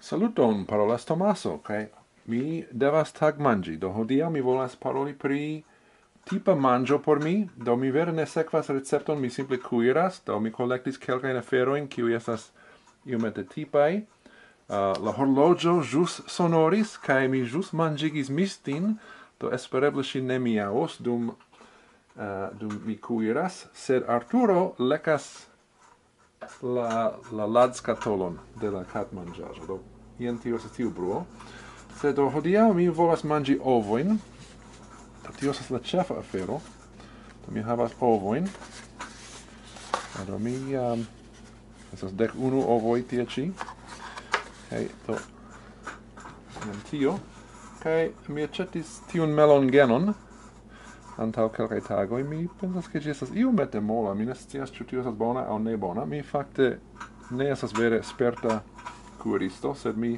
Saluton, parolas Tomaso, kaj mi devas tagmanĝi. Do hodiaŭ mi volas paroli pri tipa manĝo por mi. Do mi vere ne sekvas recepton, mi simple kuiras. Do mi kolektis kelkajn aferojn kiuj estas iomete tipaj. La horloĝo ĵus sonoris kaj mi ĵus manĝigis mistin. Do espereble ŝi ne miaŭos dum mi kuiras, sed Arturo lekas la ladskatolon de la katmanĝaĵo. Do jen tio estas tiu bruo. Sed hodiaŭ mi volas manĝi ovojn. Do tio estas la ĉefa afero. Do mi havas ovojn. Do mi estas 11 ovoj tie ĉi. Kaj do jen tio. Kaj mi aĉetis tiun melongenon antaŭ kelkaj tagoj. Mi pensas ke ĝi estas iomete mola. Mi ne scias ĉu tio estas bona aŭ ne bona. Mi fakte ne estas vere sperta kuiristo, sed mi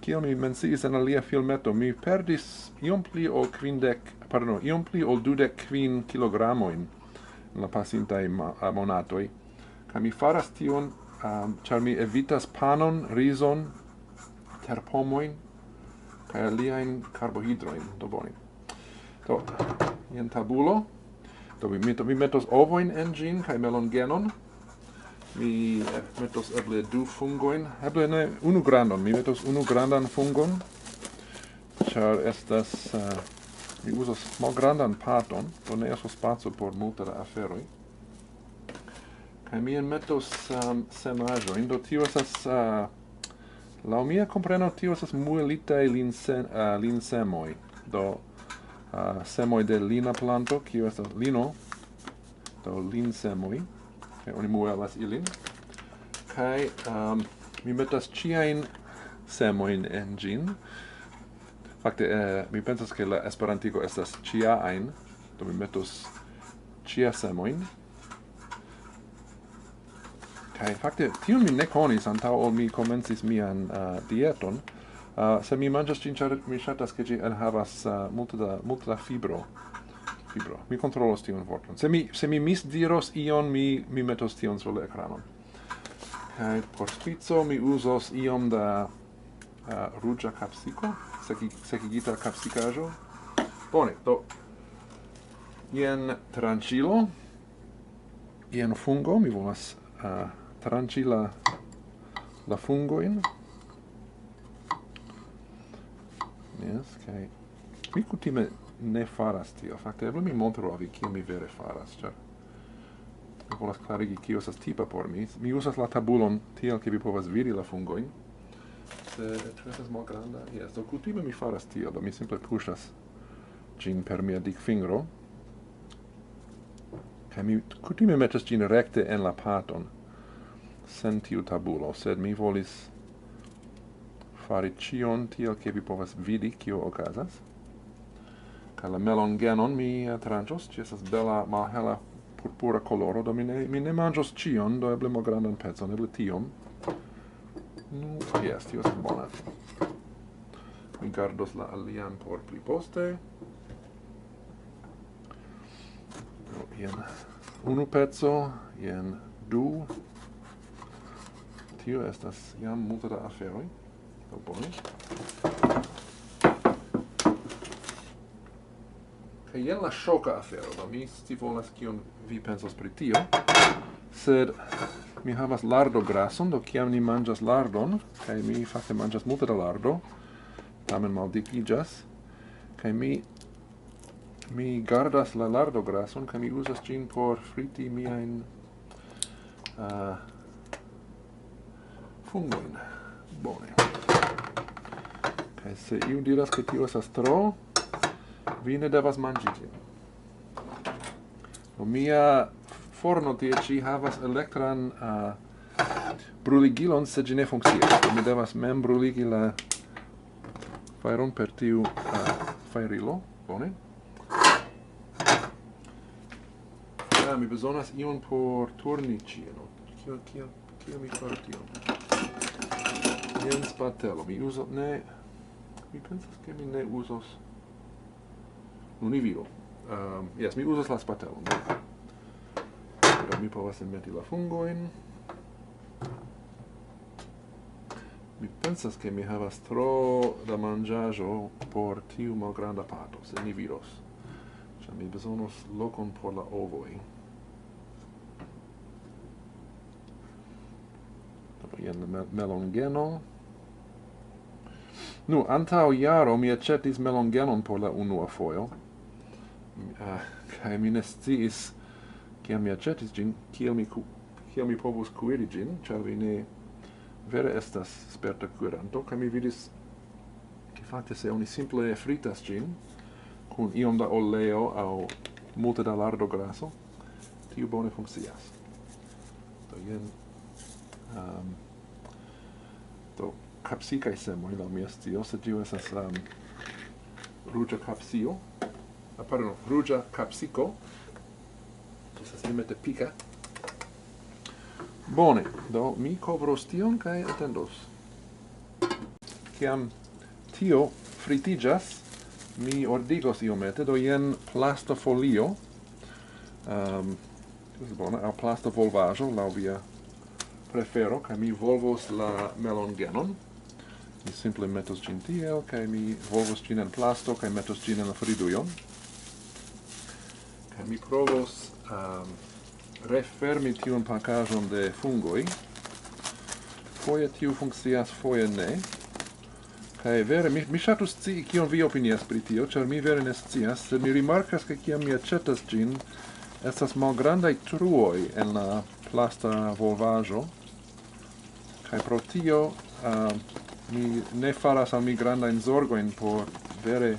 kiel mi menciis en alia filmeto, mi perdis iom pli ol 25 kilogramojn en la pasintaj monatoj. Kaj mi faras tion ĉar mi evitas panon, rizon, terpomojn kaj aliajn karbohidrojn. Do bone. Do jen tabulo. Do mi metos ovojn en ĝin kaj melongenon. Mi metos eble 2 fungojn, eble ne unu grandan. Mi metos unu grandan fungon, ĉar estas mi uzas malgrandan paton, do ne estas spaco por multe da aferoj. Kaj mi enmetos semaĵojn, do tio estas laŭ mia kompreno tio estas muelitaj linsemoj. Do semoj de lina planto, kiu estas lino, do linsemoj. Oni muelas ilin. Kaj mi metas ĉiajn semojn en ĝin. Fakte mi pensas ke la esperantigo estas ĉiajn, do mi metos ĉia semojn. Kaj fakte tion mi ne konis antaŭ ol mi komencis mian dieton. Se mi manĝas ĝin, ĉar mi ŝatas ke ĝi enhavas multe da fibro. Mi kontrolos tion vorton. Se mi misdiros ion, mi metos tion sur la ekranon. Kaj por spico mi uzos iom da ruĝa kapsiko, sekigita kapsikaĵo. Bone, do jen tranĉilo, jen fungo, mi volas tranĉi la fungojn. Yes, kaj mi kutime ne faras tio. Fakte, eble mi montru al vi kiel mi vere faras, ĉar mi volas klarigi kio estas tipa por mi. Mi uzas la tabulon tiel ke vi povas vidi la fungojn. Se ĉu estas malgranda? Jes, do kutime mi faras tiel, do mi simple puŝas ĝin per mia dikfingro. Kaj mi kutime metas ĝin rekte en la paton, sen tiu tabulo, sed mi volis fari ĉion tiel ke vi povas vidi kio okazas. Kaj la melongenon mi tranĉos, ĝi estas bela malhela purpura koloro, do mi ne manĝos ĉion, do eble malgrandan pecon, eble tiom. Nu, jes, tio estas bona. Mi gardos la alian por pli poste. Jen unu peco, jen 2. Tio estas jam multe da aferoj. Do bone. Kaj jen la ŝoka afero, do mi scivolas kion vi pensas pri tio, sed mi havas lardograson, do kiam ni manĝas lardon, kaj mi fakte manĝas multe da lardo, tamen maldikiĝas, kaj mi gardas la lardograson, kaj mi uzas ĝin por friti miajn fungojn. Bone. Kaj se iu diras ke tio estas tro, vi ne devas manĝi ĝin. Mia forno tie ĉi havas elektran bruligilon, sed ĝi ne funkcias. Mi devas mem bruligi la fajron per tiu fajrilo. Bone. Mi bezonas ion por turni ĉion. Kiel mi faru tion? Jen spatelo. Mi pensas ke mi ne uzos. Nun ni vidu. Yes, mi uzas la spatelon. Do mi povas enmeti la fungojn. Mi pensas che mi havas tro da manĝaĵo por tiu malgranda pato, sed ni vidos. Ĉar mi bezonos lokon por la ovoj. Jen la melongeno. Nu, antaŭ jaro mi aĉetis melongenon por la unua fojo. Kaj mi ne sciis, kiam mi aĉetis ĝin, kiel mi povus kuiri ĝin, ĉar vi ne vere estas sperta kuiranto, kaj mi vidis, ke fakte se oni simple fritas ĝin, kun iom da oleo aŭ multe da lardograso, tiu bone funkcias. Do jen do kapsikaj semoj, laŭ mia scio, sed tiu estas ruĝa kapsio, pardon, ruĝa kapsiko, estas iomete pika. Bone, do mi kovros tion kaj atendos. Kiam tio fritiĝas, mi ordigos iomete, do jen plasta folio, bone, aŭ plasta volvaĵo, laŭ via prefero, kaj mi volvos la melongenon. Mi simple metos ĝin tiel, kaj mi volvos ĝin en plasto, kaj metos ĝin en la fridujon. Kaj mi provos refermi tiun pakaĵon de fungoj. Foje tiu funkcias, foje ne. Kaj vere, mi ŝatus scii kion vi opinias pri tio, ĉar mi vere ne scias, sed mi rimarkas, ke kiam mi aĉetas ĝin, estas malgrandaj truoj en la plasta volvaĵo. Kaj pro tio mi ne faras al mi grandajn zorgojn por vere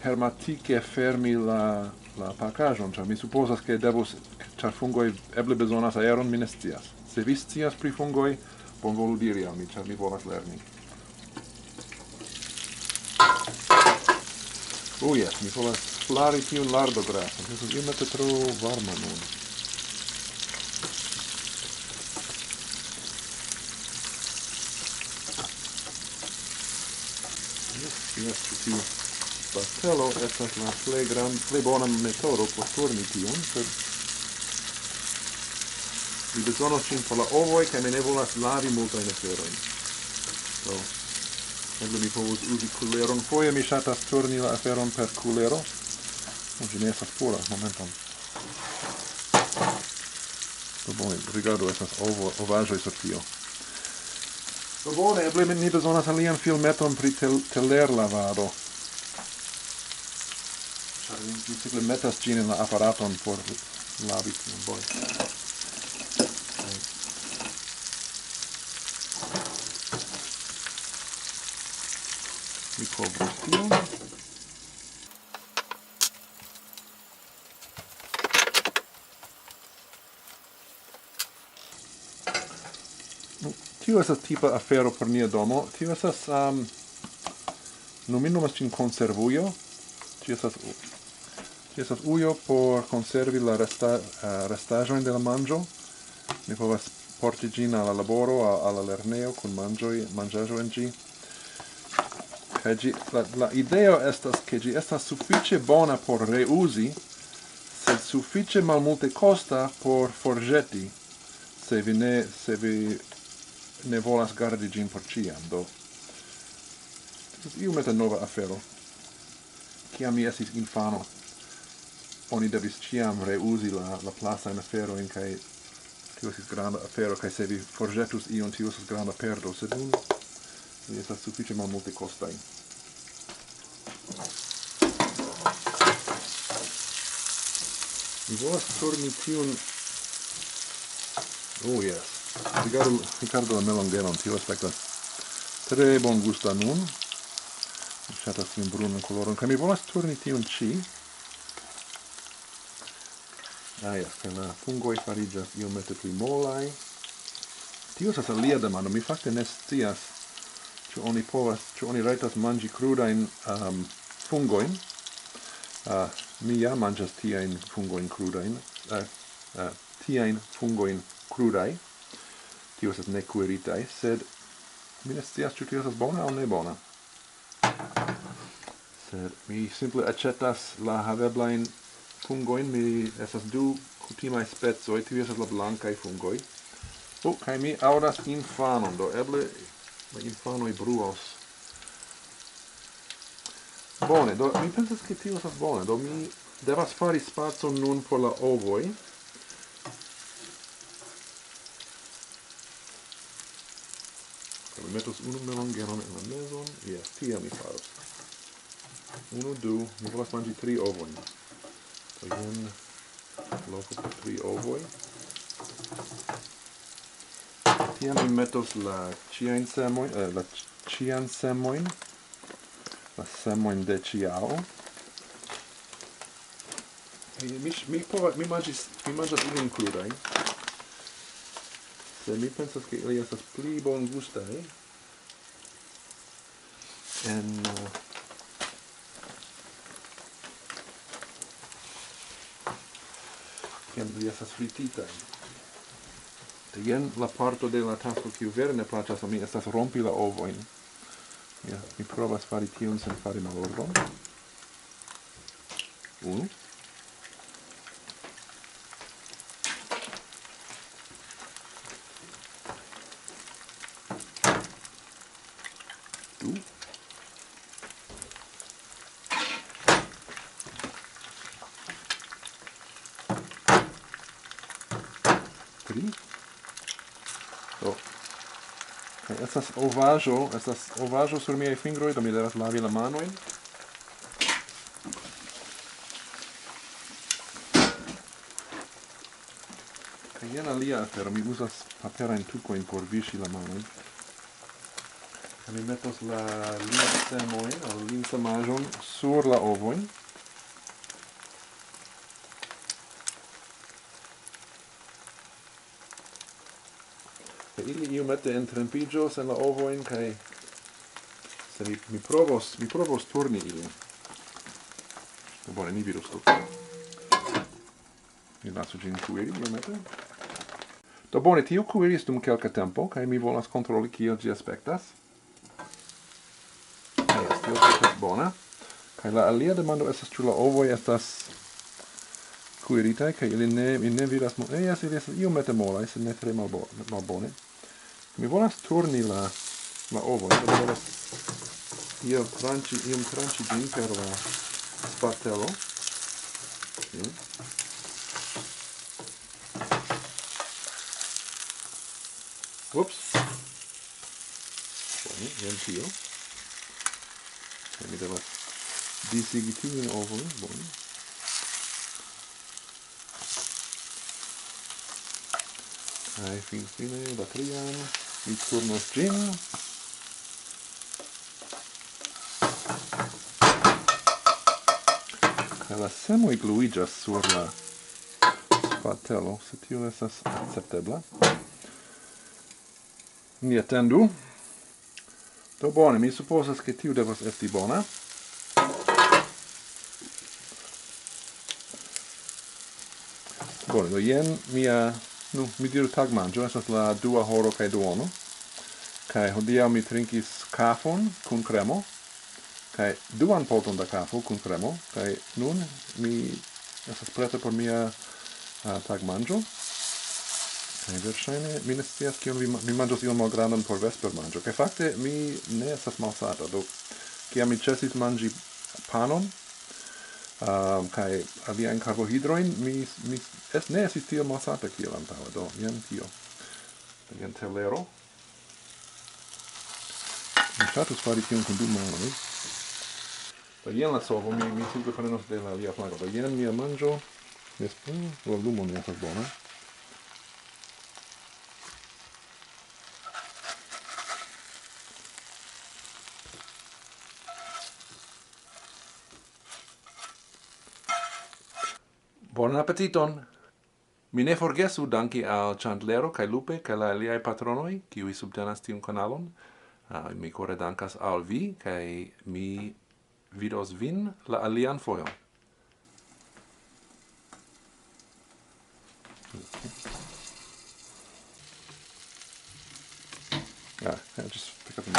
hermetike fermi la pakaĵon, ĉar mi supozas, ke devus, ĉar fungoj eble bezonas aeron, mi ne scias. Se vi scias pri fungoj, bonvolu diri al mi, ĉar mi volas lerni. Jes, mi povas flari tiun lardograson. Estas iomete tro varma nun. Jes, tiu pastelo estas la plej bona metodo por turni tion, sed mi bezonos ĝin por la ovoj, kaj mi ne volas lavi multajn aferojn. Do, eble mi povus uzi kuleron. Foje mi ŝatas turni la aferon per kulero. Ĝi ne estas pura, momenton. Do bone, rigardu, estas ovaĵoj sur tio. Do bone, eble mi bezonas alian filmeton pri telerlavado. Mi simple metas ĝin en la aparaton por lavi tion bone. Mi kovros tion. Tio estas tipa afero por nia domo. Tio estas, mi nomas ĝin konservujo. Ĝi estas ujo por konservi la restaĵojn de la manĝo. Mi povas porti ĝin al la laboro, al la lernejo kun manĝaĵo en ĝi. Kaj la ideo estas, ke ĝi estas sufiĉe bona por reuzi, sed sufiĉe malmulte kosta por forĵeti, se vi ne volas gardi ĝin por ĉiam. Do estas iomete nova afero. Kiam mi estis infano, oni devis ĉiam reuzi la plastajn aferojn, kaj tio estis granda afero, kaj se vi forĵetus ion, tio estas granda perdo, sed nun ili estas sufiĉe malmulte kostaj. Mi volas turni tiun... Jes. Rigardu la melongenon, tio aspektas tre bongusta nun. Mi ŝatas tiun brunan koloron, kaj mi volas turni tiun ĉi. Jes, kaj la fungoj fariĝas iomete pli molaj. Tio estas alia demando. Mi fakte ne scias, ĉu oni rajtas manĝi krudajn fungojn. Mi ja manĝas tiajn fungojn krudajn. Tiajn fungojn krudaj. Tio estas ne kuiritaj, sed mi ne scias, ĉu tio estas bona aŭ ne bona. Sed mi simple aĉetas la haveblajn fungojn. Estas du kutimaj specoj. Tio estas la blankaj fungoj. Kaj mi aŭdas infanon, do eble la infanoj bruos. Bone, do mi pensas ke tio estas bone. Do mi devas fari spacon nun por la ovoj. Mi metos unu melongenon en la mezon. Yes, tiam mi faros. 1, 2, mi volas manĝi 3 ovojn. Do jen loko por 3 ovoj. Tiam mi metos la ĉiansemojn, la semojn de ĉiao. Mi manĝas ilin krudaj. Se mi pensas ke ili estas pli bongustaj en kiam ili estas frititaj. Jen la parto de la tasko kiu vere ne plaĉas al mi estas rompi la ovojn. Mi provas fari tion sen fari malordon. 1. 2. 3. Estas ovaĵo sur miaj fingroj, do mi devas lavi la manojn. Kaj jen alia afero, mi uzas paperajn tukojn por viŝi la manojn. Kaj mi metos la linsemojn aŭ linsemaĵon sur la ovojn. Ili iomete entrempiĝos en la ovojn kaj se mi provos turni ilin. Bone, ni vidos do. Mi lasu ĝin kuiri iomete. Do bone, tio kuiris dum kelka tempo kaj mi volas kontroli kiel ĝi aspektas. Jes, tio estas bona. Kaj la alia demando estas ĉu la ovoj estas kuiritaj kaj ili mi ne vidas jes, ili estas iomete molaj, sed ne tre malbone. Mi volas turni la ovojn, mi volas iom tranĉi ĝin per la spatelo. Ups. Bone, jen tio. Mi devas disigi tiujn ovojn, bone. Kaj finfine la trian. Mi turnos ĝin. Kaj la semoj gluiĝas sur la spatelo, se tio estas akceptebla. Ni atendu. Do bone, mi supozas ke tiu devas esti bona. Bone, do jen mia mi diru tagmanĝo, estas la 2:02, kaj hodiaŭ mi trinkis kafon kun kremo, kaj 2 poton da kafo kun kremo, kaj nun mi estas preta por mia tagmanĝo. Kaj verŝajne mi ne scias kion mi manĝos iom malgrandan por vespermanĝo, kaj fakte mi ne estas malsata, do kiam mi ĉesis manĝi panon, kaj aliajn karbohidrojn, mi ne estis tiel malsata kiel antaŭe, do jen tio. Jen telero. Mi ŝatus fari tion kun 2 manoj. Do jen la solvo, mi simple prenos de la alia flanko. Do jen mia manĝo. La lumo ne estas bona. Bonan apetiton! Mi ne forgesu danki al Ĉandlero kaj Lupe kaj la aliaj patronoj, kiuj subtenas tiun kanalon. Mi kore dankas al vi, kaj mi vidos vin la alian fojon. I just pick up a